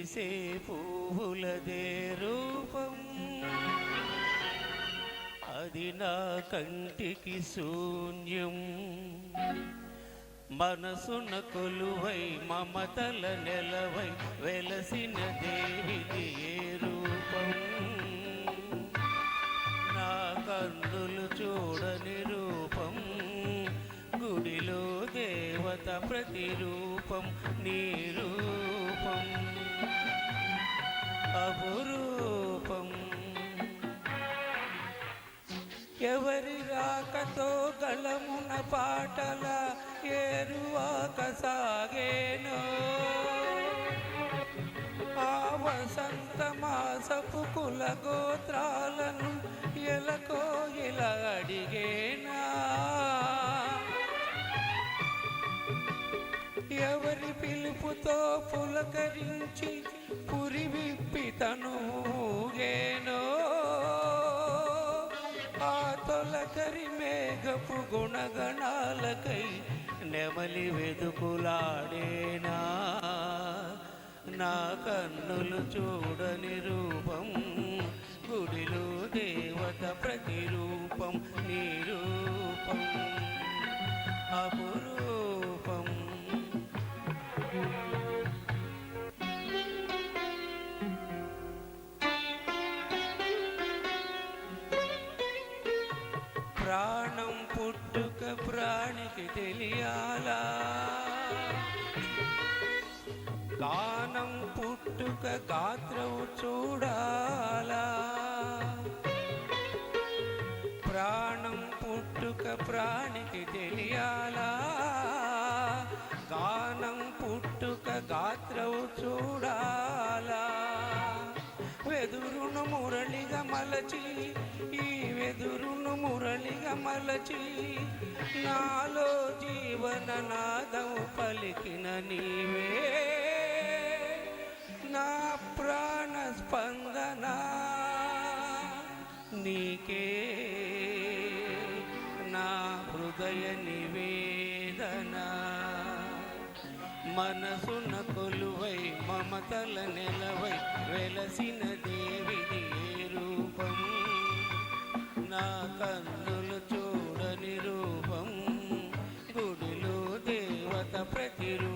విరిసే పువ్వులదే రూపం, అది నా కంటికి శూన్యం. మనసున కొలువై మమతల నెలవై వెలసిన దేవిది ఏ రూపం, నా కన్నులు చూడని రూపం, గుడిలో దేవత ప్రతిరూపం నీ రూపం అపురూపం. ఎవరి రాకతో గళమున పాటల ఏరువాక సాగేనో, ఆ వసంత మాసపు కుల గోత్రాలను ఎలకో ఇలా అడిగేనా, ఎవరి పిలుపుతో పులకరించి పురి విప్పి తనుగేనో, ఆ తొలకరి మేఘపు గుణగణాలకై నెమలి వెదుకులాడేనా, నా కన్నులు చూడని రూపం, గుడిలో దేవత ప్రతిరూపం నీ రూపం అపురూపం. ప్రాణం పుట్టుక ప్రాణికి తెలియాలా, గానం పుట్టుక గాత్రము చూడాలా, ప్రాణం పుట్టుక ప్రాణికి తెలియాలా, గానం పుట్టుక గాత్రము చూడాలా. వెదురును మురళిగా మలచి, ఈ వెదురును మురళిగా మలచి, నాలో జీవన నాదము పలికిన నీవే, నా ప్రాణ స్పందన నీకే, నా హృదయ నివేదన. మనసున కొలువై మమతల నెలవై వెలసిన దేవిది ఏ రూపం, నా కన్నులు చూడని రూపం, గుడిలో దేవత ప్రతిరూపం.